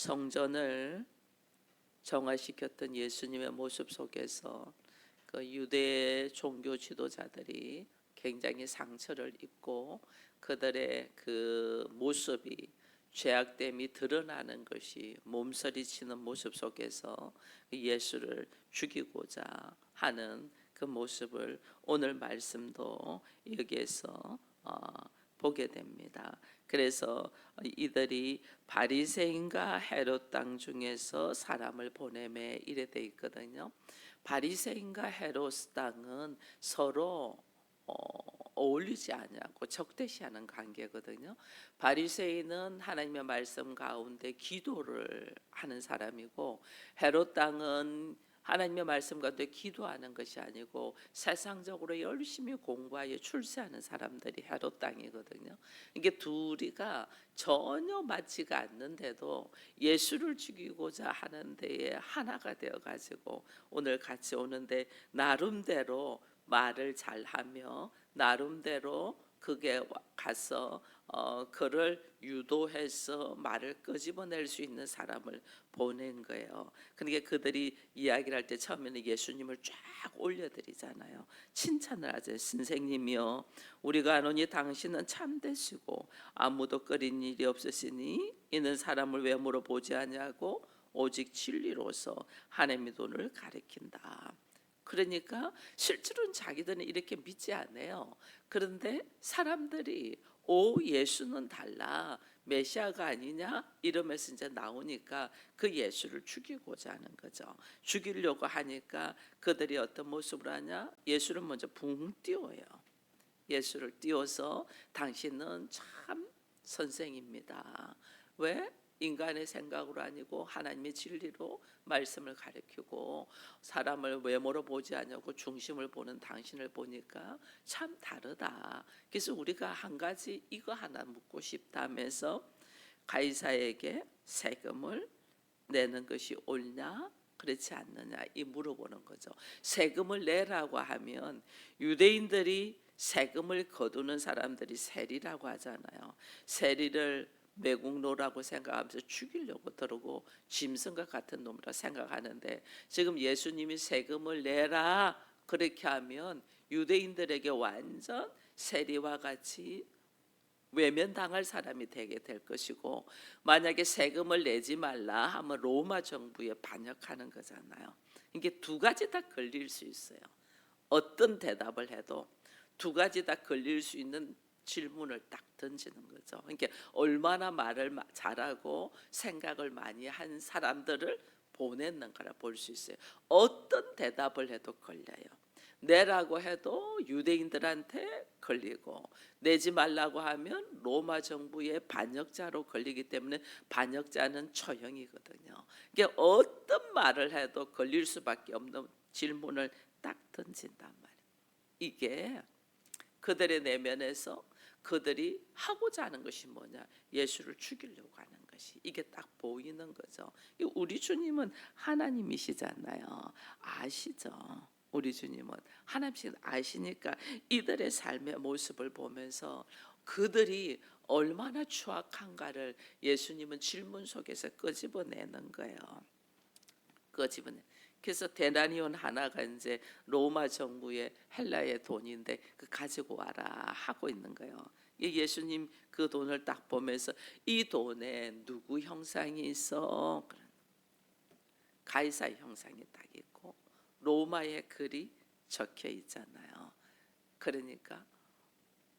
성전을 정화시켰던 예수님의 모습 속에서 그 유대 종교 지도자들이 굉장히 상처를 입고 그들의 그 모습이 죄악됨이 드러나는 것이 몸서리치는 모습 속에서 예수를 죽이고자 하는 그 모습을 오늘 말씀도 여기에서 보게 됩니다. 그래서 이들이 바리새인과 헤롯 땅 중에서 사람을 보내매 이래 돼 있거든요. 바리새인과 헤롯 땅은 서로 어울리지 않고 적대시하는 관계거든요. 바리새인은 하나님의 말씀 가운데 기도를 하는 사람이고, 헤롯 땅은 하나님의 말씀 가운데 기도하는 것이 아니고 세상적으로 열심히 공부하여 출세하는 사람들이 헤롯 땅이거든요. 이게 둘이가 전혀 맞지가 않는데도 예수를 죽이고자 하는 데에 하나가 되어 가지고 오늘 같이 오는데 나름대로 말을 잘하며 나름대로 그게 가서 그를 유도해서 말을 끄집어낼 수 있는 사람을 보낸 거예요. 그러니까 그들이 이야기를 할 때 처음에는 예수님을 쫙 올려드리잖아요. 칭찬을 하죠. 선생님이요, 우리가 아노니 당신은 참되시고 아무도 끓인 일이 없으시니 이는 사람을 왜 물어보지 않냐고 오직 진리로서 하나님의 돈을 가리킨다. 그러니까 실제로는 자기들은 이렇게 믿지 않아요. 그런데 사람들이 예수는 달라, 메시아가 아니냐 이러면서 이제 나오니까 그 예수를 죽이고자 하는 거죠. 죽이려고 하니까 그들이 어떤 모습을 하냐, 예수를 먼저 붕 띄워요. 예수를 띄워서 당신은 참 선생입니다. 왜? 인간의 생각으로 아니고 하나님의 진리로 말씀을 가르치고 사람을 외모로 보지 않냐고 중심을 보는 당신을 보니까 참 다르다. 그래서 우리가 한 가지 이거 하나 묻고 싶다면서 가이사에게 세금을 내는 것이 옳냐 그렇지 않느냐 이 물어보는 거죠. 세금을 내라고 하면 유대인들이 세금을 거두는 사람들이 세리라고 하잖아요. 세리를 매국노라고 생각하면서 죽이려고 들고 짐승과 같은 놈이라 생각하는데, 지금 예수님이 세금을 내라 그렇게 하면 유대인들에게 완전 세리와 같이 외면당할 사람이 되게 될 것이고, 만약에 세금을 내지 말라 하면 로마 정부에 반역하는 거잖아요. 이게 두 가지 다 걸릴 수 있어요. 어떤 대답을 해도 두 가지 다 걸릴 수 있는 질문을 딱 던지는 거죠. 그러니까 얼마나 말을 잘하고 생각을 많이 한 사람들을 보냈는가를 볼 수 있어요. 어떤 대답을 해도 걸려요. 내라고 해도 유대인들한테 걸리고, 내지 말라고 하면 로마 정부의 반역자로 걸리기 때문에 반역자는 처형이거든요. 그러니까 어떤 말을 해도 걸릴 수밖에 없는 질문을 딱 던진단 말이에요. 이게 그들의 내면에서 그들이 하고자 하는 것이 뭐냐, 예수를 죽이려고 하는 것이 이게 딱 보이는 거죠. 우리 주님은 하나님이시잖아요. 아시죠? 우리 주님은 하나님씩 아시니까 이들의 삶의 모습을 보면서 그들이 얼마나 추악한가를 예수님은 질문 속에서 끄집어내는 거예요. 끄집어내. 그래서 데나리온 하나가 이제 로마 정부의 헬라의 돈인데 그 가지고 와라 하고 있는 거예요. 예수님 그 돈을 딱 보면서 이 돈에 누구 형상이 있어? 가이사 형상이 딱 있고 로마의 글이 적혀 있잖아요. 그러니까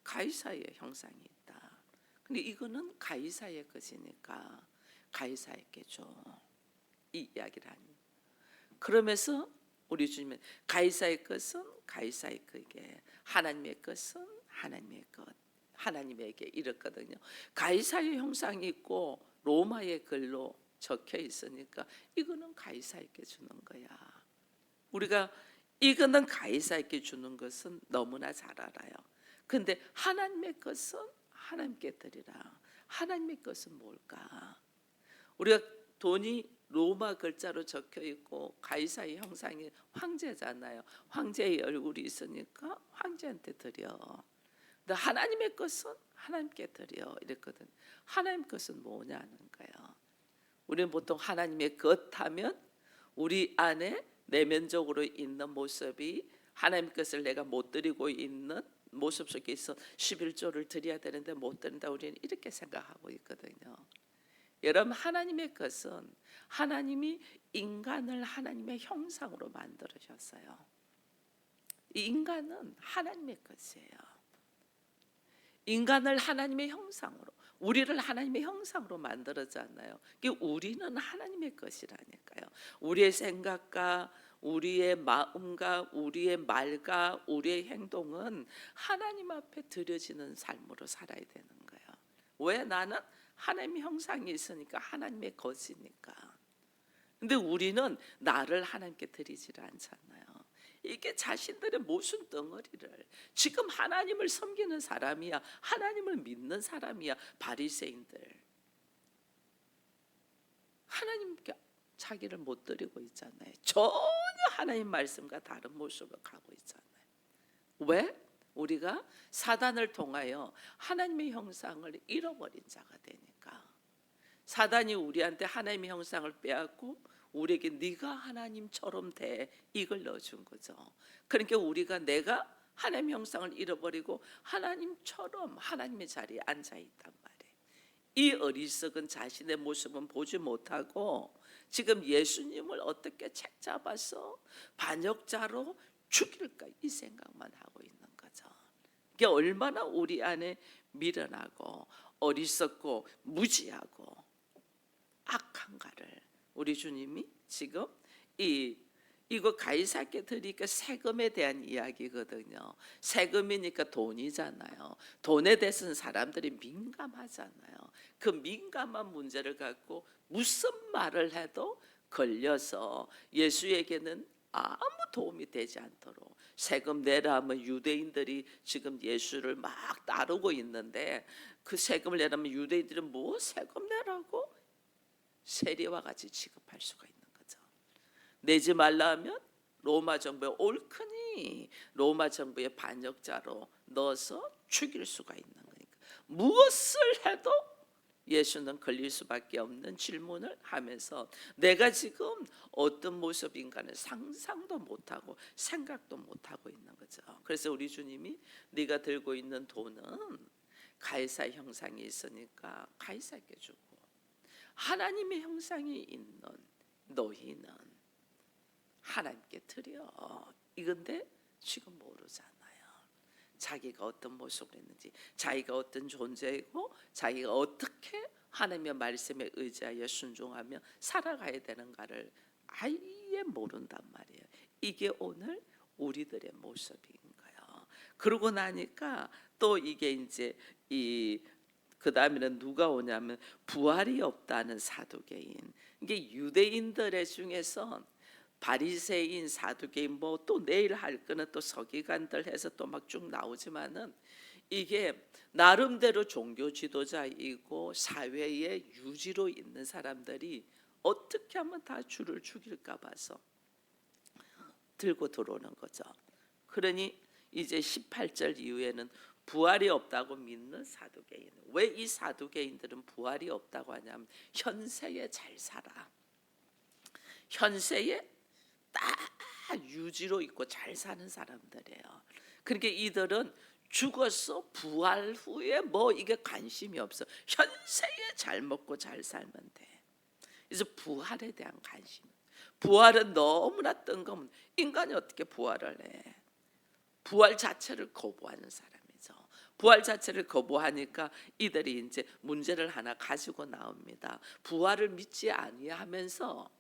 가이사의 형상이 있다. 근데 이거는 가이사의 것이니까 가이사에게 줘. 이 이야기를 하니. 그러면서 우리 주님은 가이사의 것은 가이사의 것에게, 하나님의 것은 하나님의 것, 하나님에게 이렇거든요. 가이사의 형상이 있고 로마의 글로 적혀 있으니까 이거는 가이사에게 주는 거야. 우리가 이거는 가이사에게 주는 것은 너무나 잘 알아요. 근데 하나님의 것은 하나님께 드리라. 하나님의 것은 뭘까? 우리가 돈이 로마 글자로 적혀 있고 가이사의 형상이 황제잖아요. 황제의 얼굴이 있으니까 황제한테 드려. 근데 하나님의 것은 하나님께 드려 이랬거든. 하나님 것은 뭐냐는 거예요. 우리는 보통 하나님의 것 하면 우리 안에 내면적으로 있는 모습이 하나님 것을 내가 못 드리고 있는 모습 속에 있어 11조를 드려야 되는데 못 드린다, 우리는 이렇게 생각하고 있거든요. 여러분, 하나님의 것은 하나님이 인간을 하나님의 형상으로 만들으셨어요. 이 인간은 하나님의 것이에요. 인간을 하나님의 형상으로, 우리를 하나님의 형상으로 만들었잖아요. 우리는 하나님의 것이라니까요. 우리의 생각과 우리의 마음과 우리의 말과 우리의 행동은 하나님 앞에 드려지는 삶으로 살아야 되는 거예요. 왜? 나는 하나님의 형상이 있으니까, 하나님의 것이니까. 근데 우리는 나를 하나님께 드리지를 않잖아요. 이게 자신들의 모순 덩어리를, 지금 하나님을 섬기는 사람이야, 하나님을 믿는 사람이야, 바리새인들 하나님께 자기를 못 드리고 있잖아요. 전혀 하나님 말씀과 다른 모습을 가고 있잖아요. 왜? 우리가 사단을 통하여 하나님의 형상을 잃어버린 자가 되니까. 사단이 우리한테 하나님의 형상을 빼앗고 우리에게 네가 하나님처럼 돼, 이걸 넣어준 거죠. 그러니까 우리가 내가 하나님의 형상을 잃어버리고 하나님처럼 하나님의 자리에 앉아있단 말이에요. 이 어리석은 자신의 모습은 보지 못하고 지금 예수님을 어떻게 책잡아서 반역자로 죽일까, 이 생각만 하고 있는 거죠. 이게 얼마나 우리 안에 미련하고 어리석고 무지하고 악한가를 우리 주님이 지금 이거 가이사께 드리니까 세금에 대한 이야기거든요. 세금이니까 돈이잖아요. 돈에 대해서는 사람들이 민감하잖아요. 그 민감한 문제를 갖고 무슨 말을 해도 걸려서 예수에게는 아무 도움이 되지 않도록 세금 내라 하면 유대인들이 지금 예수를 막 따르고 있는데, 그 세금을 내라면 유대인들은 뭐 세금 내라고 세리와 같이 취급할 수가 있는 거죠. 내지 말라 하면 로마 정부에 옳거니 로마 정부의 반역자로 넣어서 죽일 수가 있는 거니까, 무엇을 해도 예수는 걸릴 수밖에 없는 질문을 하면서 내가 지금 어떤 모습인가는 상상도 못하고 생각도 못하고 있는 거죠. 그래서 우리 주님이 네가 들고 있는 돈은 가이사 형상이 있으니까 가이사에게 주고, 하나님의 형상이 있는 너희는 하나님께 드려, 이건데 지금 모르잖아요. 자기가 어떤 모습을 했는지, 자기가 어떤 존재이고, 자기가 어떻게 하나님의 말씀에 의지하여 순종하며 살아가야 되는가를 아예 모른단 말이에요. 이게 오늘 우리들의 모습인 거예요. 그러고 나니까 또 이게 이제 그 다음에는 누가 오냐면 부활이 없다는 사두개인. 이게 유대인들의 중에서 바리새인, 사두개인, 뭐 또 내일 할 거는 또 서기관들 해서 또 막 쭉 나오지만은, 이게 나름대로 종교 지도자이고 사회의 유지로 있는 사람들이 어떻게 하면 다 주를 죽일까 봐서 들고 들어오는 거죠. 그러니 이제 18절 이후에는 부활이 없다고 믿는 사두개인. 왜 이 사두개인들은 부활이 없다고 하냐면 현세에 잘 살아, 현세에 딱 유지로 있고 잘 사는 사람들이에요. 그러니까 이들은 죽어서 부활 후에 뭐 이게 관심이 없어. 현세에 잘 먹고 잘 살면 돼. 그래서 부활에 대한 관심, 부활은 너무나 뜬금없는, 인간이 어떻게 부활을 해? 부활 자체를 거부하는 사람이죠. 부활 자체를 거부하니까 이들이 이제 문제를 하나 가지고 나옵니다. 부활을 믿지 아니하면서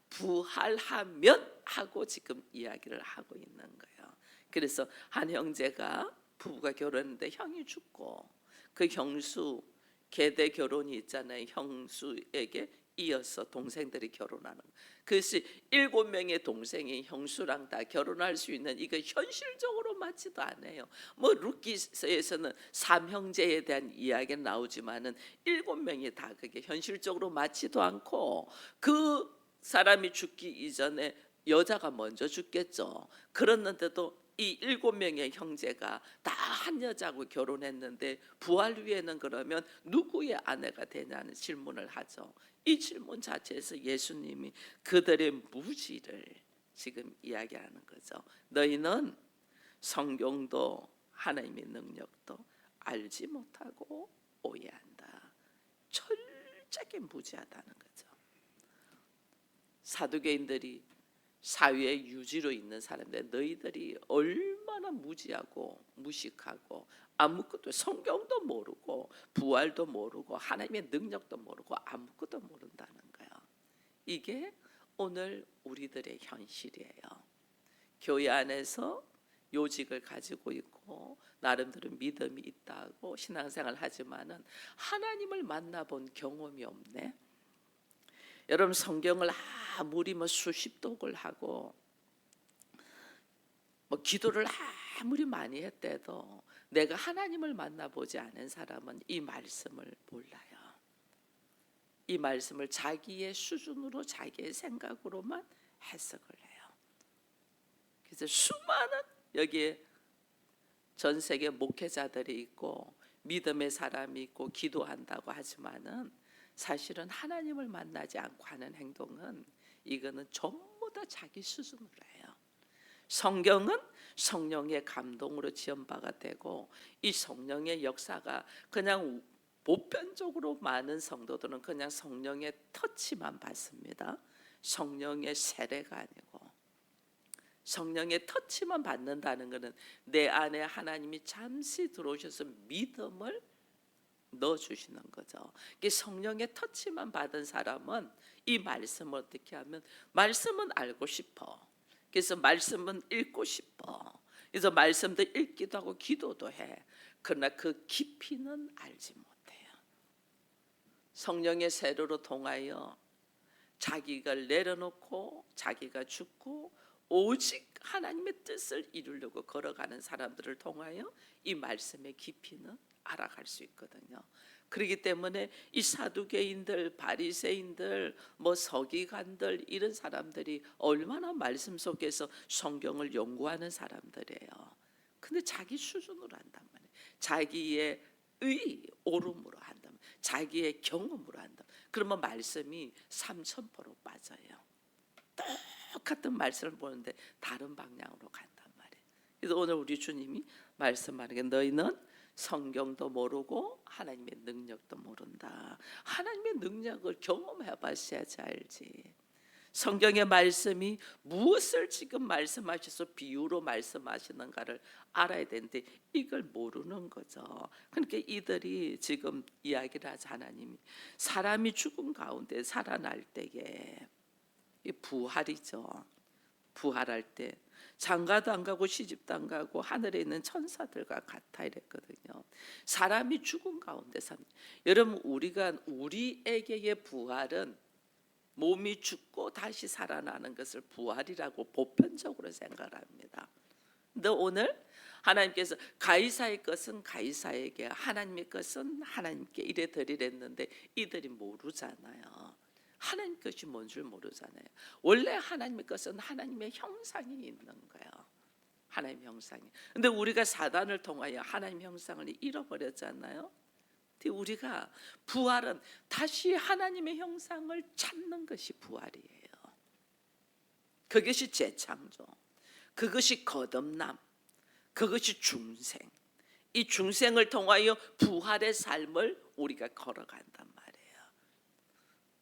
부활하면 하고 지금 이야기를 하고 있는 거예요. 그래서 한 형제가, 부부가 결혼했는데 형이 죽고 그 형수 계대 결혼이 있잖아요. 형수에게 이어서 동생들이 결혼하는 거. 그래서 7명의 동생이 형수랑 다 결혼할 수 있는, 이거 현실적으로 맞지도 않아요. 뭐 룻기서에서는 3형제에 대한 이야기가 나오지만은 7명이 다 그게 현실적으로 맞지도 않고, 그 사람이 죽기 이전에 여자가 먼저 죽겠죠. 그랬는데도 이 7명의 형제가 다 한 여자하고 결혼했는데 부활 후에는 그러면 누구의 아내가 되냐는 질문을 하죠. 이 질문 자체에서 예수님이 그들의 무지를 지금 이야기하는 거죠. 너희는 성경도 하나님의 능력도 알지 못하고 오해한다. 철저하게 무지하다는 거죠. 사두개인들이 사회의 유지로 있는 사람들, 너희들이 얼마나 무지하고 무식하고 아무것도 성경도 모르고 부활도 모르고 하나님의 능력도 모르고 아무것도 모른다는 거예요. 이게 오늘 우리들의 현실이에요. 교회 안에서 요직을 가지고 있고 나름대로 믿음이 있다고 신앙생활을 하지만은 하나님을 만나본 경험이 없네. 여러분 성경을 아무리 수십 독을 하고 기도를 아무리 많이 했대도 내가 하나님을 만나보지 않은 사람은 이 말씀을 몰라요. 이 말씀을 자기의 수준으로 자기의 생각으로만 해석을 해요. 그래서 수많은 여기에 전 세계 목회자들이 있고 믿음의 사람이 있고 기도한다고 하지만은 사실은 하나님을 만나지 않고 하는 행동은 이거는 전부 다 자기 수준으로 해요. 성경은 성령의 감동으로 지연바가 되고 이 성령의 역사가 그냥 보편적으로 많은 성도들은 그냥 성령의 터치만 받습니다. 성령의 세례가 아니고 성령의 터치만 받는다는 것은 내 안에 하나님이 잠시 들어오셔서 믿음을 넣어주시는 거죠. 성령의 터치만 받은 사람은 이 말씀을 어떻게 하면 말씀은 알고 싶어. 그래서 말씀은 읽고 싶어. 그래서 말씀도 읽기도 하고 기도도 해. 그러나 그 깊이는 알지 못해요. 성령의 세례로 통하여 자기가 내려놓고 자기가 죽고 오직 하나님의 뜻을 이루려고 걸어가는 사람들을 통하여 이 말씀의 깊이는 알아갈 수 있거든요. 그렇기 때문에 이 사두개인들, 바리새인들, 서기관들 이런 사람들이 얼마나 말씀 속에서 성경을 연구하는 사람들이에요. 근데 자기 수준으로 한단 말이에요. 자기의 오름으로 한다면, 자기의 경험으로 한다면, 그러면 말씀이 3000%로 빠져요. 똑같은 말씀을 보는데 다른 방향으로 간단 말이에요. 그래서 오늘 우리 주님이 말씀하는 게 너희는 성경도 모르고 하나님의 능력도 모른다. 하나님의 능력을 경험해 봐야지 알지. 성경의 말씀이 무엇을 지금 말씀하셔서 비유로 말씀하시는가를 알아야 되는데 이걸 모르는 거죠. 그러니까 이들이 지금 이야기를 하자 하나님이 사람이 죽은 가운데 살아날 때에 이 부활이죠. 부활할 때 장가도 안 가고 시집도 안 가고 하늘에 있는 천사들과 같아 이랬거든요. 사람이 죽은 가운데 여러분 우리에게의 부활은 몸이 죽고 다시 살아나는 것을 부활이라고 보편적으로 생각합니다. 근데 오늘 하나님께서 가이사의 것은 가이사에게 하나님의 것은 하나님께 이래 드리랬는데 이들이 모르잖아요. 하나님 것이 뭔 줄 모르잖아요. 원래 하나님의 것은 하나님의 형상이 있는 거예요. 하나님 형상이. 근데 우리가 사단을 통하여 하나님 형상을 잃어버렸잖아요. 근데 우리가 부활은 다시 하나님의 형상을 찾는 것이 부활이에요. 그것이 재창조. 그것이 거듭남. 그것이 중생. 이 중생을 통하여 부활의 삶을 우리가 걸어간단 말이에요.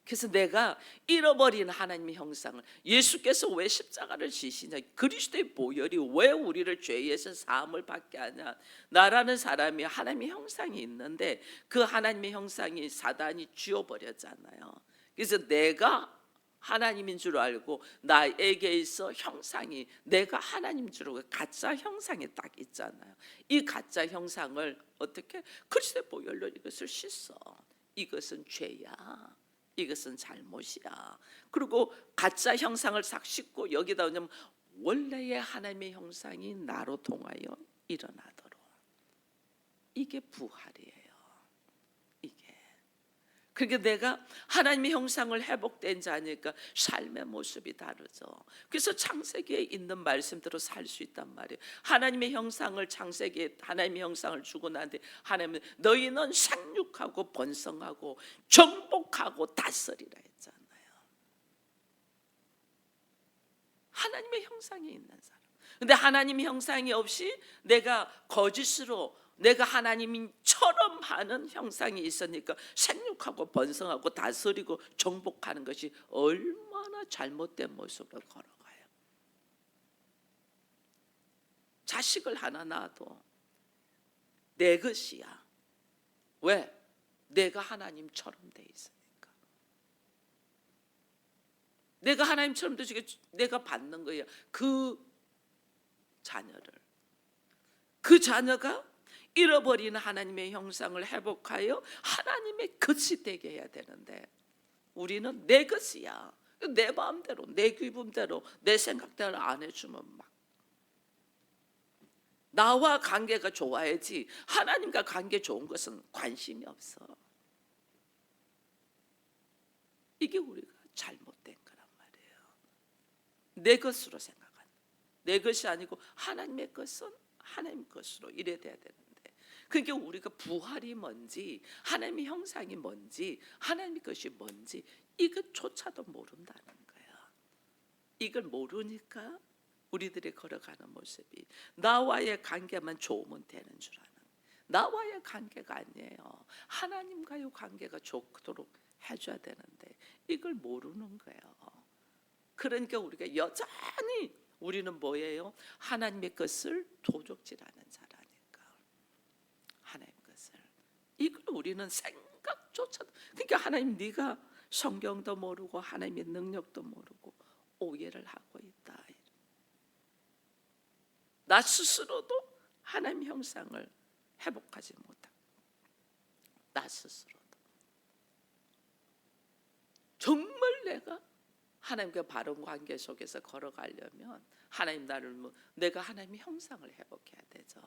그래서 내가 잃어버린 하나님의 형상을 예수께서 왜 십자가를 지시냐, 그리스도의 보혈이 왜 우리를 죄에서 사함을 받게 하냐. 나라는 사람이 하나님의 형상이 있는데 그 하나님의 형상이 사단이 쥐어버렸잖아요. 그래서 내가 하나님인 줄 알고 나에게 있어 형상이 내가 하나님인 줄 알고 가짜 형상이 딱 있잖아요. 이 가짜 형상을 어떻게 그리스도의 보혈로 이것을 씻어. 이것은 죄야. 이것은 잘못이야. 그리고 가짜 형상을 싹 씻고 여기다 오냐면 원래의 하나님의 형상이 나로 통하여 일어나도록. 이게 부활이에요. 이게. 그러니까 내가 하나님의 형상을 회복된 자니까 삶의 모습이 다르죠. 그래서 창세기에 있는 말씀대로 살 수 있단 말이에요. 하나님의 형상을 창세기에 하나님의 형상을 주고 나한테 하나님은 너희는 생육하고 번성하고 정복하고 다스리라 했잖아요. 하나님의 형상이 있는 사람. 근데 하나님의 형상이 없이 내가 거짓으로 내가 하나님처럼 하는 형상이 있으니까 생육하고 번성하고 다스리고 정복하는 것이 얼마나 잘못된 모습으로 걸어가요. 자식을 하나 낳아도 내 것이야. 왜? 내가 하나님처럼 돼 있으니까. 내가 하나님처럼 되시게 내가 받는 거예요. 그 자녀를. 그 자녀가 잃어버린 하나님의 형상을 회복하여 하나님의 것이 되게 해야 되는데 우리는 내 것이야. 내 마음대로 내 기분대로 내 생각대로 안 해주면 막 나와 관계가 좋아야지 하나님과 관계 좋은 것은 관심이 없어. 이게 우리가 잘못된 거란 말이에요. 내 것으로 생각한다. 내 것이 아니고 하나님의 것은 하나님 것으로 이래야 돼야 되는데 그러니까 우리가 부활이 뭔지 하나님의 형상이 뭔지 하나님의 것이 뭔지 이것조차도 모른다는 거야. 이걸 모르니까 우리들이 걸어가는 모습이 나와의 관계만 좋으면 되는 줄 아는 나와의 관계가 아니에요. 하나님과의 관계가 좋도록 해줘야 되는데 이걸 모르는 거예요. 그러니까 우리가 여전히 우리는 뭐예요? 하나님의 것을 도적질하는 자라니까. 하나님 것을 이걸 우리는 생각조차도 그러니까 하나님 네가 성경도 모르고 하나님의 능력도 모르고 오해를 하고 있다. 나 스스로도 하나님 형상을 회복하지 못하고 나 스스로도 정말 내가 하나님과 바른 관계 속에서 걸어가려면 하나님 나를 내가 하나님의 형상을 회복해야 되죠.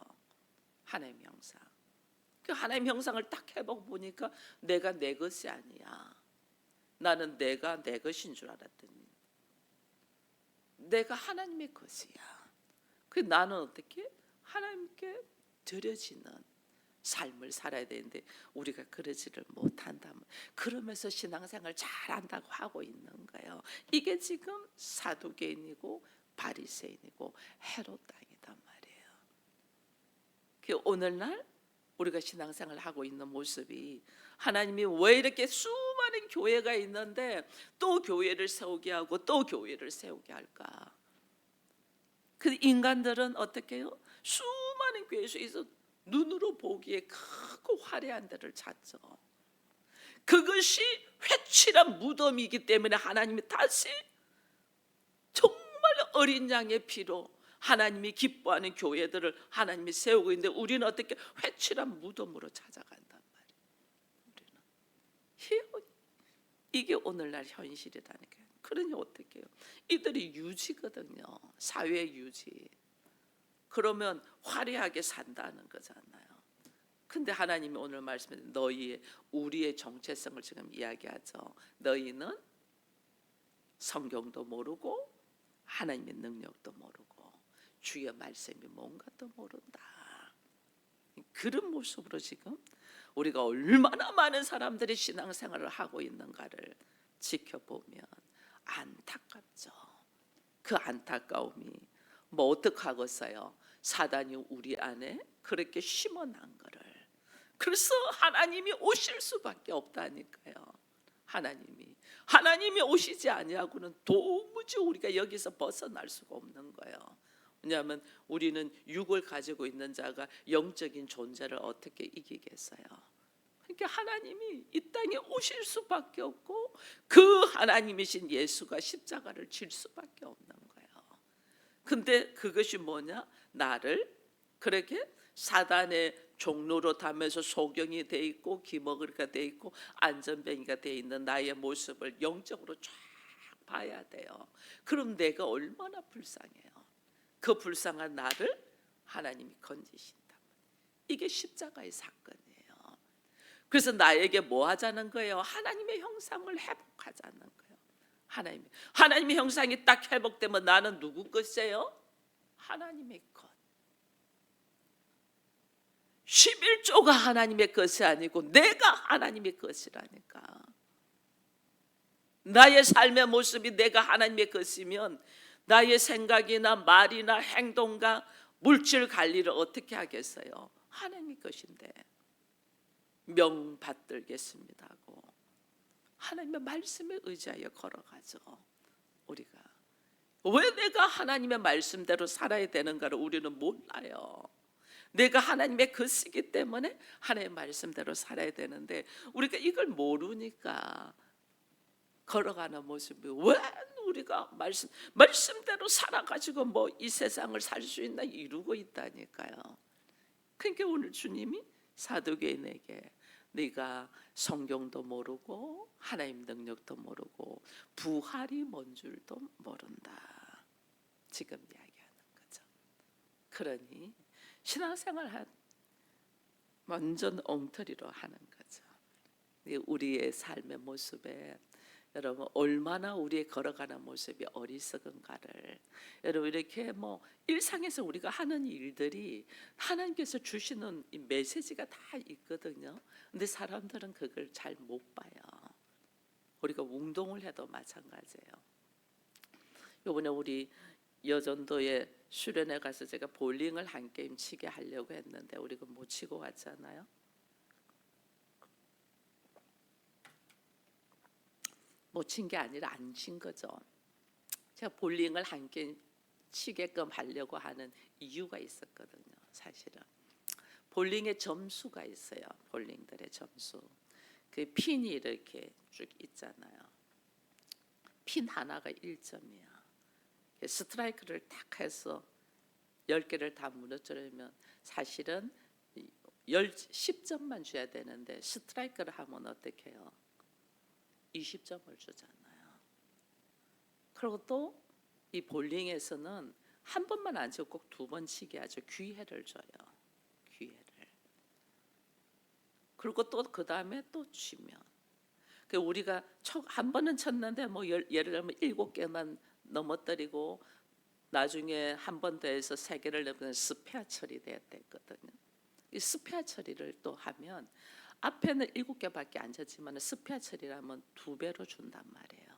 하나님 형상. 그 하나님 형상을 딱 회복 보니까 내가 내 것이 아니야. 나는 내가 내 것인 줄 알았더니 내가 하나님의 것이야. 그 나는 어떻게 하나님께 드려지는 삶을 살아야 되는데 우리가 그러지를 못한다면 그러면서 신앙생활 잘한다고 하고 있는 거예요. 이게 지금 사두개인이고 바리새인이고 헤롯 땅이단 말이에요. 그 오늘날 우리가 신앙생활 하고 있는 모습이 하나님이 왜 이렇게 수많은 교회가 있는데 또 교회를 세우게 하고 또 교회를 세우게 할까? 그 인간들은 어떻게 해요? 수많은 교회에서 눈으로 보기에 크고 화려한 데를 찾죠. 그것이 회칠한 무덤이기 때문에 하나님이 다시 정말 어린 양의 피로 하나님이 기뻐하는 교회들을 하나님이 세우고 있는데 우리는 어떻게 회칠한 무덤으로 찾아간단 말이에요. 우리는 이게 오늘날 현실이라니까요. 그러니 어떻게 해요? 이들이 유지거든요. 사회 유지. 그러면 화려하게 산다는 거잖아요. 근데 하나님이 오늘 말씀에 너희의 우리의 정체성을 지금 이야기하죠. 너희는 성경도 모르고 하나님의 능력도 모르고 주의 말씀이 뭔가도 모른다. 그런 모습으로 지금 우리가 얼마나 많은 사람들이 신앙생활을 하고 있는가를 지켜보면 안타깝죠. 그 안타까움이 뭐 어떡하겠어요? 사단이 우리 안에 그렇게 심어놓은 거를. 그래서 하나님이 오실 수밖에 없다니까요. 하나님이 오시지 아니하고는 도무지 우리가 여기서 벗어날 수가 없는 거예요. 왜냐하면 우리는 육을 가지고 있는 자가 영적인 존재를 어떻게 이기겠어요? 그러니까 하나님이 이 땅에 오실 수밖에 없고 그 하나님이신 예수가 십자가를 질 수밖에 없는 거예요. 근데 그것이 뭐냐? 나를 그렇게 사단의 종로로 타면서 소경이 돼 있고 기먹으리가 돼 있고 안전뱅이가 돼 있는 나의 모습을 영적으로 쫙 봐야 돼요. 그럼 내가 얼마나 불쌍해요. 그 불쌍한 나를 하나님이 건지신다. 이게 십자가의 사건이에요. 그래서 나에게 뭐 하자는 거예요? 하나님의 형상을 회복하자는 거예요. 하나님의 형상이 딱 회복되면 나는 누구 것이에요? 하나님의 것. 11조가 하나님의 것이 아니고 내가 하나님의 것이라니까. 나의 삶의 모습이 내가 하나님의 것이면 나의 생각이나 말이나 행동과 물질 관리를 어떻게 하겠어요? 하나님의 것인데 명받들겠습니다 하고 하나님의 말씀에 의지하여 걸어가죠. 우리가 왜 내가 하나님의 말씀대로 살아야 되는가를 우리는 몰라요. 내가 하나님의 것이기 때문에 하나님의 말씀대로 살아야 되는데 우리가 이걸 모르니까 걸어가는 모습이 왜 우리가 말씀대로 살아가지고 뭐 이 세상을 살 수 있나 이루고 있다니까요. 그러니까 오늘 주님이 사도계인에게 네가 성경도 모르고 하나님 능력도 모르고 부활이 뭔 줄도 모른다. 지금 이야기하는 거죠. 그러니 신앙생활 완전 엉터리로 하는 거죠. 우리의 삶의 모습에 여러분 얼마나 우리의 걸어가는 모습이 어리석은가를 여러분 이렇게 뭐 일상에서 우리가 하는 일들이 하나님께서 주시는 이 메시지가 다 있거든요. 근데 사람들은 그걸 잘 못 봐요. 우리가 운동을 해도 마찬가지예요. 이번에 우리 여전도에 수련회 가서 제가 볼링을 한 게임 치게 하려고 했는데 우리가 못 치고 왔잖아요. 못 친 게 아니라 안 친 거죠. 제가 볼링을 한 게임 치게끔 하려고 하는 이유가 있었거든요. 사실은 볼링의 점수가 있어요. 볼링들의 점수. 그 핀이 이렇게 쭉 있잖아요. 핀 하나가 1점이야. 스트라이크를 딱 해서 10개를 다 무너뜨리면 사실은 10점만 줘야 되는데 스트라이크를 하면 어떻게 해요? 20점을 주잖아요. 그리고 또 이 볼링에서는 한 번만 안 치고 꼭 2번 치게 하죠. 기회를 줘요. 기회를. 그리고 또 그 다음에 또 치면 우리가 한 번은 쳤는데 뭐 예를 들면 7개만 넘어뜨리고 나중에 한 번 더 해서 3개를 넣으면 스페어 처리돼야 됐거든요. 이 스페어 처리를 또 하면 앞에는 7개밖에 안 쳤지만 스페어 처리라면 2배로 준단 말이에요.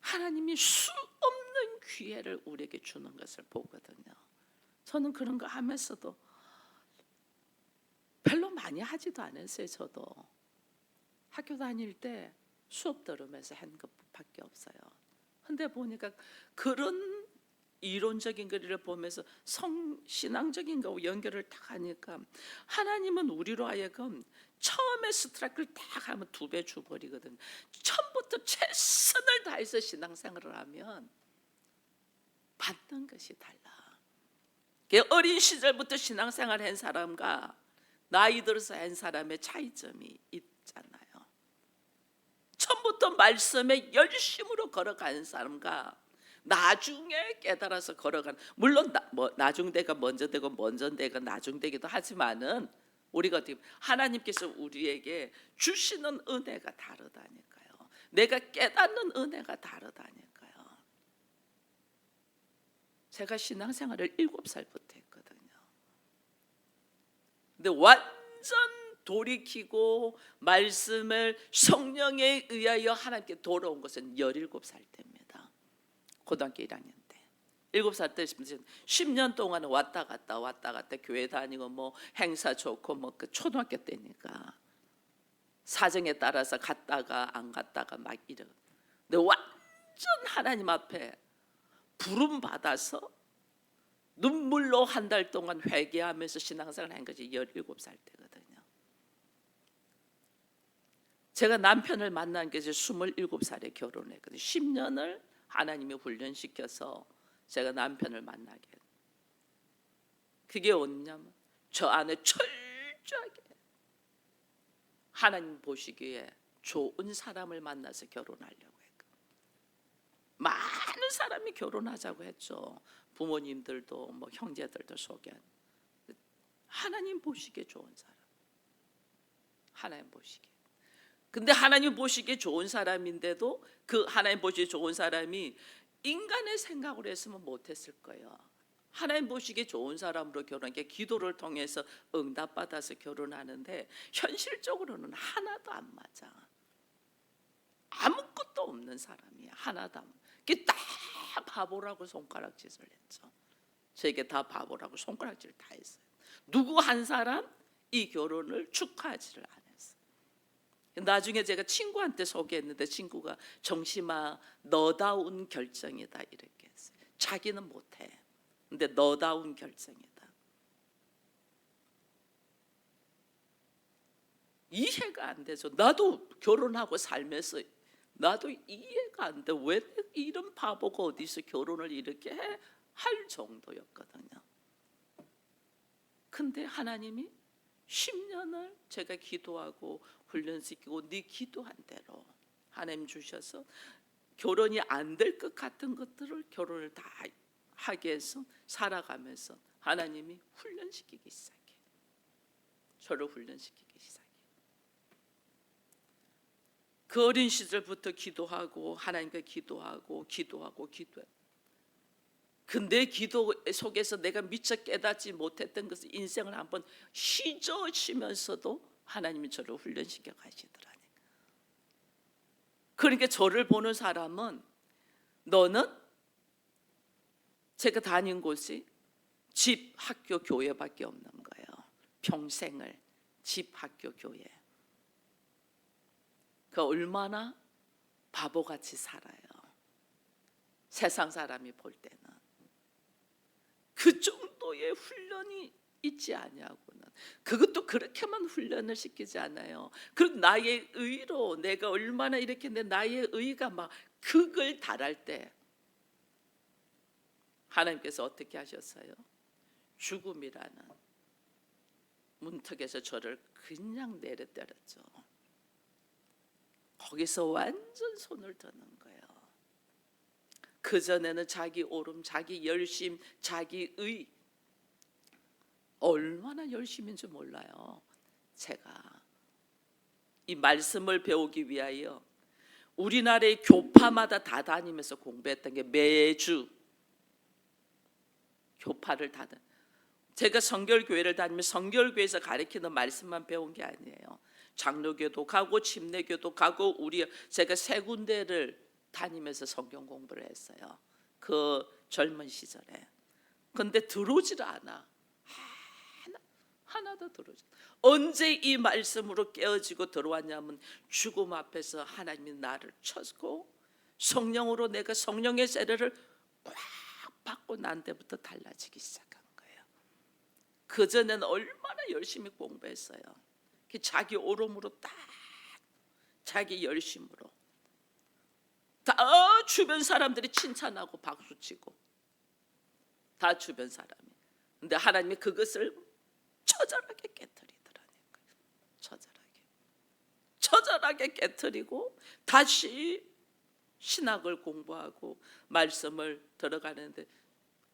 하나님이 수 없는 기회를 우리에게 주는 것을 보거든요. 저는 그런 거 하면서도 별로 많이 하지도 않았어요. 저도 학교 다닐 때 수업 들으면서 한 것밖에 없어요. 근데 보니까 그런 이론적인 거를 보면서 신앙적인 거하고 연결을 딱 하니까 하나님은 우리로 하여금 처음에 스트라이크를 딱 하면 2배 줘버리거든. 처음부터 최선을 다해서 신앙생활을 하면 받는 것이 달라. 어린 시절부터 신앙생활 한 사람과 나이 들어서 한 사람의 차이점이 있잖아요. 처음부터 말씀에 열심으로 걸어가는 사람과 나중에 깨달아서 걸어가는, 물론 나중대가 먼저 되고 먼저대가 나중되기도 하지만은 우리가 어떻게 하나님께서 우리에게 주시는 은혜가 다르다니까요. 내가 깨닫는 은혜가 다르다니까요. 제가 신앙생활을 7살부터 했거든요. 근데 완전 돌이키고 말씀을 성령에 의하여 하나님께 돌아온 것은 17살 때입니다. 고등학교 1학년 때. 7살 때 10년 동안 왔다 갔다 교회 다니고 뭐 행사 좋고 뭐 그 초등학교 때니까 사정에 따라서 갔다가 안 갔다가 막 이러. 근데 완전 하나님 앞에 부름 받아서 눈물로 한 달 동안 회개하면서 신앙생활 한 것이 17살 때거든요. 제가 남편을 만난 게 이제 27살에 결혼했거든요. 10년을 하나님이 훈련시켜서 제가 남편을 만나게 했어요. 그게 언냐면 저 안에 철저하게 하나님 보시기에 좋은 사람을 만나서 결혼하려고 했거든요. 많은 사람이 결혼하자고 했죠. 부모님들도 뭐 형제들도 소개한. 하나님 보시기에 좋은 사람. 하나님 보시기에. 근데 하나님 보시기에 좋은 사람인데도 그 하나님 보시기에 좋은 사람이 인간의 생각으로 했으면 못했을 거예요. 하나님 보시기에 좋은 사람으로 결혼한 게 기도를 통해서 응답받아서 결혼하는데 현실적으로는 하나도 안 맞아. 아무것도 없는 사람이야. 하나도 안. 그게 다 바보라고 손가락질을 했죠. 저에게 다 바보라고 손가락질 다 했어요. 누구 한 사람 이 결혼을 축하하지를 않았어요. 나중에 제가 친구한테 소개했는데 친구가 정심아 너다운 결정이다 이렇게 했어요. 자기는 못해. 근데 너다운 결정이다. 이해가 안 되죠. 나도 결혼하고 살면서 나도 이해가 안 돼. 왜 이런 바보가 어디서 결혼을 이렇게 할 정도였거든요. 근데 하나님이 10년을 제가 기도하고 훈련시키고 네 기도한 대로 하나님 주셔서 결혼이 안 될 것 같은 것들을 결혼을 다 하게 해서 살아가면서 하나님이 훈련시키기 시작해. 저를 훈련시키기 시작해. 그 어린 시절부터 기도하고 하나님께 기도하고. 근데 기도 속에서 내가 미처 깨닫지 못했던 것을 인생을 한번 휘저으시면서도 하나님이 저를 훈련시켜 가시더라니까. 그러니까 저를 보는 사람은 너는 제가 다닌 곳이 집, 학교, 교회밖에 없는 거예요. 평생을 집, 학교, 교회. 그 얼마나 바보같이 살아요. 세상 사람이 볼 때는. 그 정도의 훈련이 있지 아니하고는 그것도 그렇게만 훈련을 시키지 않아요. 그 나의 의로 내가 얼마나 이렇게 내 나의 의가 막 극을 달할 때 하나님께서 어떻게 하셨어요? 죽음이라는 문턱에서 저를 그냥 내려 때렸죠. 거기서 완전 손을 드는 거예요. 그전에는 자기 오름, 자기 열심, 자기 의 얼마나 열심인지 몰라요. 제가 이 말씀을 배우기 위하여 우리나라의 교파마다 다 다니면서 공부했던 게 매주 교파를 다 제가 성결교회를 다니면 성결교회에서 가르치는 말씀만 배운 게 아니에요. 장로교도 가고 침례교도 가고 제가 세 군데를 다니면서 성경 공부를 했어요. 그 젊은 시절에. 근데 들어오질 않아. 하나도 들어오지. 언제 이 말씀으로 깨어지고 들어왔냐면 죽음 앞에서 하나님이 나를 쳤고 성령으로 내가 성령의 세례를 꽉 받고 난 때부터 달라지기 시작한 거예요. 그전에는 얼마나 열심히 공부했어요. 자기 오름으로 딱 자기 열심으로 다 주변 사람들이 칭찬하고 박수치고 다 주변 사람이. 근데 하나님이 그것을 처절하게 깨뜨리더라니까요. 처절하게 깨뜨리고 다시 신학을 공부하고 말씀을 들어가는데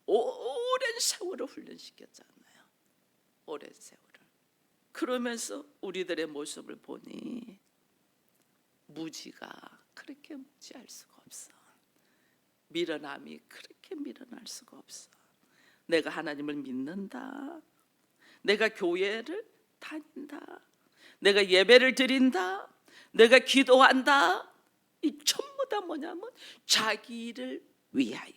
오랜 세월을 훈련시켰잖아요. 오랜 세월을. 그러면서 우리들의 모습을 보니 무지가 그렇게 무지할 수가 없어. 미련함이 그렇게 미련할 수가 없어. 내가 하나님을 믿는다. 내가 교회를 다닌다. 내가 예배를 드린다. 내가 기도한다. 이 전부 다 뭐냐면 자기를 위하여.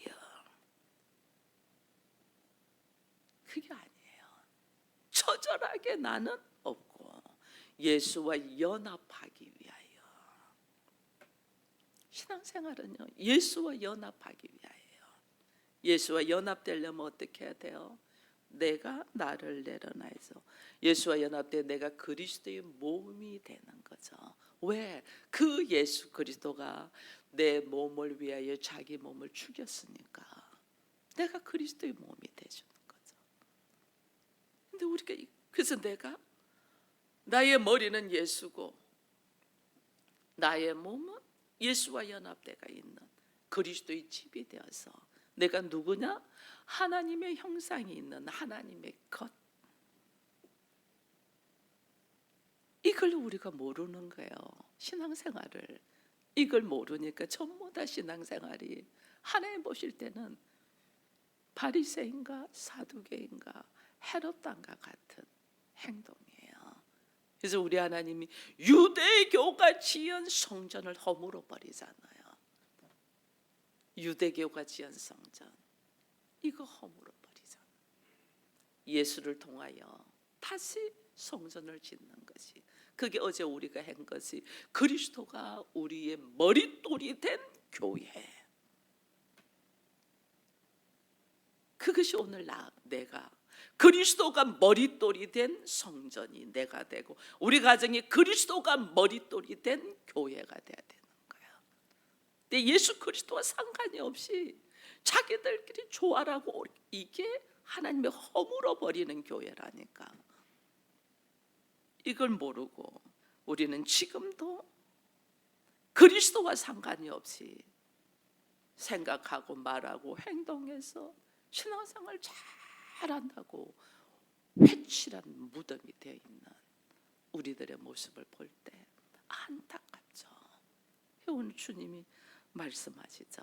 그게 아니에요. 처절하게 나는 없고 예수와 연합하기 위하여. 신앙생활은요, 예수와 연합하기 위하여요. 예수와 연합되려면 어떻게 해야 돼요? 내가 나를 내려놔서 예수와 연합돼 내가 그리스도의 몸이 되는 거죠. 왜? 그 예수 그리스도가 내 몸을 위하여 자기 몸을 죽였으니까 내가 그리스도의 몸이 되주는 거죠. 근데 우리가 그래서 내가 나의 머리는 예수고 나의 몸은 예수와 연합되어 있는 그리스도의 집이 되어서 내가 누구냐? 하나님의 형상이 있는 하나님의 것. 이걸 우리가 모르는 거예요. 신앙생활을. 이걸 모르니까 전부 다 신앙생활이 하나님 보실 때는 바리새인가 사두개인가 헤롯 왕과 같은 행동이에요. 그래서 우리 하나님이 유대교가 지은 성전을 허물어 버리잖아요. 유대교가 지은 성전 이거 허물어 버리잖아요. 예수를 통하여 다시 성전을 짓는 것이, 그게 어제 우리가 한 것이 그리스도가 우리의 머릿돌이 된 교회. 그것이 오늘 내가 그리스도가 머릿돌이 된 성전이 내가 되고, 우리 가정이 그리스도가 머릿돌이 된 교회가 돼야 되는 거야. 근데 예수 그리스도와 상관이 없이 자기들끼리 조화라고, 이게 하나님의 허물어 버리는 교회라니까. 이걸 모르고 우리는 지금도 그리스도와 상관이 없이 생각하고 말하고 행동해서 신앙생활 잘한다고 회칠한 무덤이 되어 있는 우리들의 모습을 볼 때 안타깝죠. 오늘 주님이 말씀하시죠.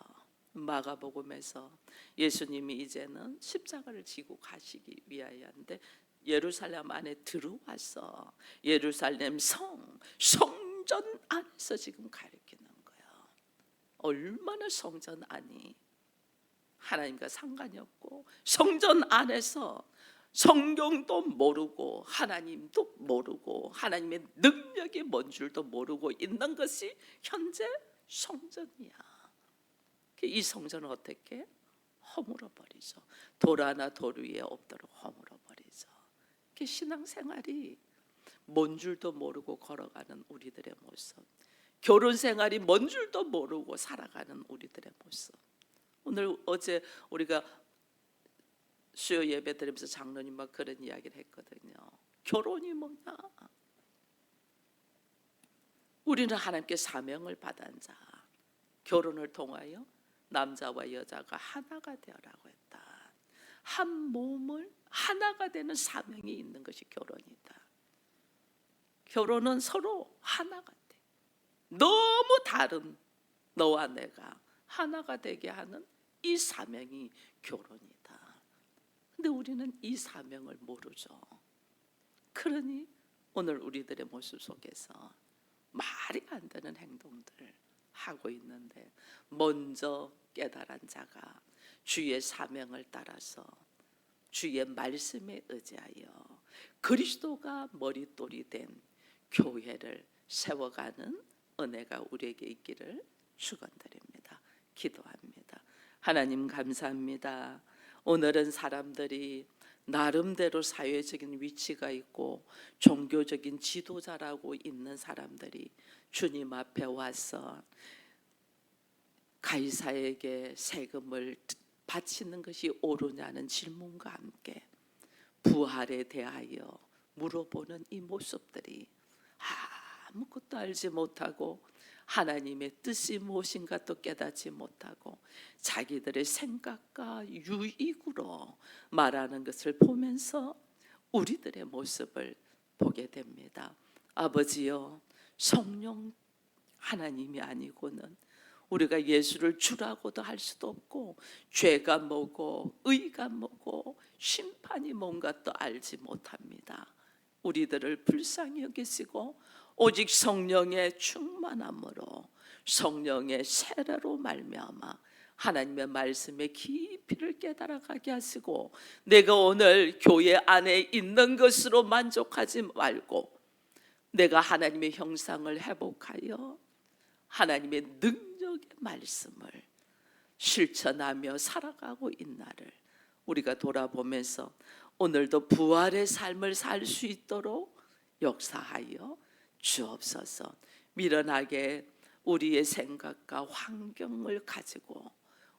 마가복음에서 예수님이 이제는 십자가를 지고 가시기 위하여인데 예루살렘 안에 들어와서 예루살렘 성전 안에서 지금 가르치는 거예요. 얼마나 성전 안이 하나님과 상관이 없고, 성전 안에서 성경도 모르고 하나님도 모르고 하나님의 능력이 뭔 줄도 모르고 있는 것이 현재 성전이야. 이 성전은 어떻게 허물어 버리죠. 돌 하나 돌 위에 없도록 허물어 버리죠. 신앙생활이 뭔 줄도 모르고 걸어가는 우리들의 모습, 결혼 생활이 뭔 줄도 모르고 살아가는 우리들의 모습. 오늘 어제 우리가 수요 예배 드리면서 장로님과 그런 이야기를 했거든요. 결혼이 뭐냐? 우리는 하나님께 사명을 받은 자, 결혼을 통하여 남자와 여자가 하나가 되어라고 했다. 한 몸을 하나가 되는 사명이 있는 것이 결혼이다. 결혼은 서로 하나가 돼. 너무 다른 너와 내가 하나가 되게 하는 이 사명이 결혼이다. 근데 우리는 이 사명을 모르죠. 그러니 오늘 우리들의 모습 속에서 말이 안 되는 행동들 하고 있는데, 먼저 깨달은 자가 주의 사명을 따라서 주의 말씀에 의지하여 그리스도가 머릿돌이 된 교회를 세워가는 은혜가 우리에게 있기를 축원드립니다. 기도합니다. 하나님 감사합니다. 오늘은 사람들이 나름대로 사회적인 위치가 있고 종교적인 지도자라고 있는 사람들이 주님 앞에 와서 가이사에게 세금을 바치는 것이 옳으냐는 질문과 함께 부활에 대하여 물어보는 이 모습들이 아무것도 알지 못하고 하나님의 뜻이 무엇인가 또 깨닫지 못하고 자기들의 생각과 유익으로 말하는 것을 보면서 우리들의 모습을 보게 됩니다. 아버지여, 성령 하나님이 아니고는 우리가 예수를 주라고도 할 수도 없고, 죄가 뭐고 의가 뭐고 심판이 뭔가 또 알지 못합니다. 우리들을 불쌍히 여기시고 오직 성령의 충만함으로, 성령의 세례로 말미암아 하나님의 말씀의 깊이를 깨달아가게 하시고, 내가 오늘 교회 안에 있는 것으로 만족하지 말고 내가 하나님의 형상을 회복하여 하나님의 능력의 말씀을 실천하며 살아가고 있는 나를 우리가 돌아보면서 오늘도 부활의 삶을 살 수 있도록 역사하여 주옵소서. 미련하게 우리의 생각과 환경을 가지고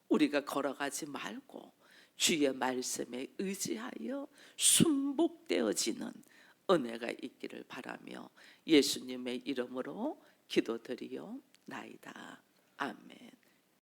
우리가 걸어가지 말고 주의 말씀에 의지하여 순복되어지는 은혜가 있기를 바라며 예수님의 이름으로 기도드리옵나이다. 아멘.